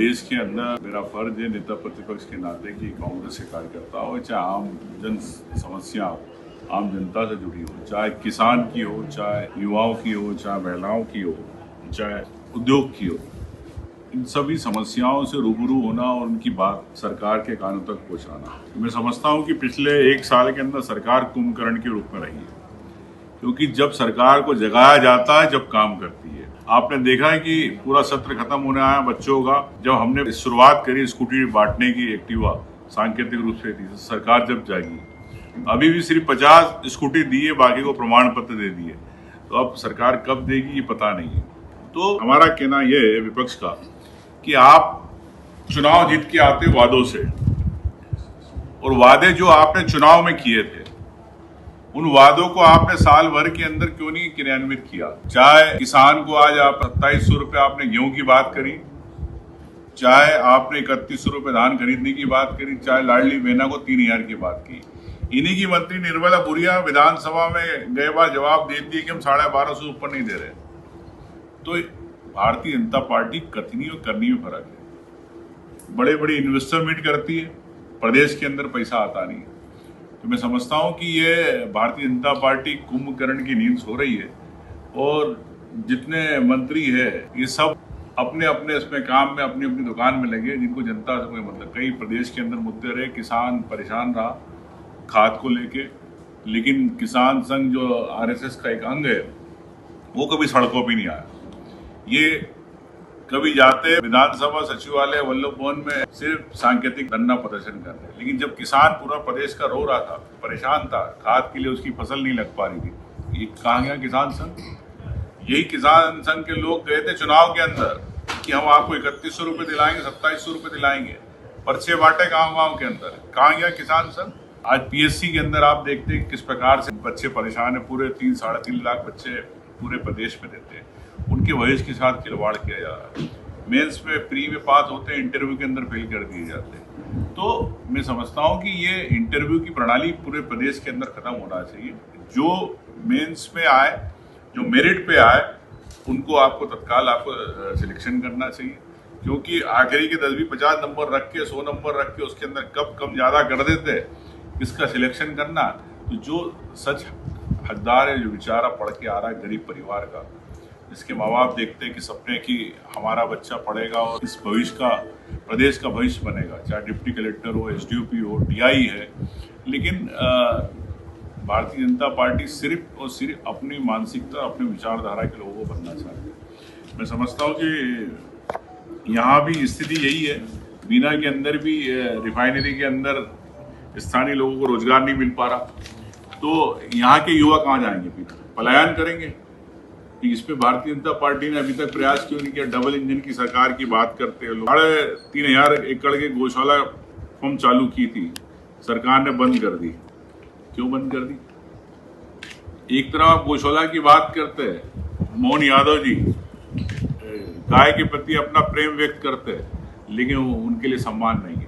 प्रदेश के अंदर मेरा फर्ज है नेता प्रतिपक्ष के नाते कि कांग्रेस के कार्यकर्ता हो, चाहे आम जन समस्या आम जनता से जुड़ी हो, चाहे किसान की हो, चाहे युवाओं की हो, चाहे महिलाओं की हो, चाहे उद्योग की हो, इन सभी समस्याओं से रूबरू होना और उनकी बात सरकार के कानों तक पहुंचाना। मैं समझता हूं कि पिछले 1 साल के अंदर सरकार कुंभकर्ण के रूप में रही है, क्योंकि जब सरकार को जगाया जाता है, जब काम करती है। आपने देखा है कि पूरा सत्र खत्म होने आया बच्चों का, जब हमने शुरुआत करी स्कूटी बांटने की, एक्टिवा सांकेतिक रूप से थी, सरकार जब जागी, अभी भी सिर्फ 50 स्कूटी दी है, बाकी को प्रमाण पत्र दे दिए। तो अब सरकार कब देगी ये पता नहीं है। तो हमारा कहना यह है विपक्ष का कि आप चुनाव जीत के आते वादों से, और वादे जो आपने चुनाव में किए थे उन वादों को आपने साल भर के अंदर क्यों नहीं क्रियान्वित किया। चाहे किसान को आज आप 2700 रुपये आपने गेहूं की बात करी, चाहे आपने 3100 रुपये धान खरीदने की बात करी, चाहे लाडली बहना को 3000 की बात की। इन्हीं की मंत्री निर्मला बुरिया विधानसभा में गए बार जवाब दे दिए कि हम 1250 से ऊपर नहीं दे रहे। तो भारतीय जनता पार्टी कथनी और करनी में फर्क है। बड़े बड़े इन्वेस्टर मीट करती है, प्रदेश के अंदर पैसा आता नहीं। तो मैं समझता हूं कि ये भारतीय जनता पार्टी कुंभकर्ण की नींद सो रही है, और जितने मंत्री है ये सब अपने अपने इसमें काम में अपनी अपनी दुकान में लगे, जिनको जनता से कोई मतलब। कई प्रदेश के अंदर मुद्दे रहे, किसान परेशान रहा खाद को लेके, लेकिन किसान संघ जो आरएसएस का एक अंग है वो कभी सड़कों पर नहीं आया। ये कभी जाते विधानसभा सचिवालय वल्लभ भवन में सिर्फ सांकेतिक धरना प्रदर्शन कर रहे, लेकिन जब किसान पूरा प्रदेश का रो रहा था, परेशान था, खाद के लिए उसकी फसल नहीं लग पा रही थी, ये कहाँ गया किसान संघ? यही किसान संघ के लोग गए थे चुनाव के अंदर कि हम आपको 3100 रुपये दिलाएंगे, 2700 रुपये दिलाएंगे, पर्चे बांटे गाँव के अंदर। कहाँ गया किसान संघ? आज पीएससी के अंदर आप देखते हैं किस प्रकार से बच्चे परेशान है। पूरे 3-3.5 लाख बच्चे पूरे प्रदेश में देते हैं, उनके भविष्य के साथ खिलवाड़ किया जा रहा है। मेंस में प्री में पास होते हैं, इंटरव्यू के अंदर फेल कर दिए जाते हैं। तो मैं समझता हूं कि ये इंटरव्यू की प्रणाली पूरे प्रदेश के अंदर खत्म होना चाहिए। जो मेंस में आए, जो मेरिट पे आए, उनको आपको तत्काल आपको सिलेक्शन करना चाहिए, क्योंकि आखिरी के 10-50 नंबर रख के, 100 नंबर रख के उसके अंदर कब कम ज्यादा कर देते इसका सिलेक्शन करना। तो जो सच हकदार है, जो बेचारा पढ़ के आ रहा है गरीब परिवार का, इसके माँ बाप देखते हैं कि सपने की हमारा बच्चा पढ़ेगा और इस भविष्य का, प्रदेश का भविष्य बनेगा, चाहे डिप्टी कलेक्टर हो, एसडीओपी हो, डीआई है। लेकिन भारतीय जनता पार्टी सिर्फ और सिर्फ अपनी मानसिकता, अपनी विचारधारा के लोगों को बनना चाहती है। मैं समझता हूँ कि यहाँ भी स्थिति यही है। बीना के अंदर भी रिफाइनरी के अंदर स्थानीय लोगों को रोजगार नहीं मिल पा रहा, तो यहाँ के युवा कहाँ जाएंगे? पलायन करेंगे। इस पे भारतीय जनता पार्टी ने अभी तक प्रयास क्यों नहीं किया? डबल इंजन की सरकार की बात करते हैं लोग। 3,500 एकड़ के गौशाला फॉर्म चालू की थी, सरकार ने बंद कर दी। क्यों बंद कर दी? एक तरफ आप गौशाला की बात करते हैं, मोहन यादव जी गाय के प्रति अपना प्रेम व्यक्त करते हैं, लेकिन उनके लिए सम्मान नहीं।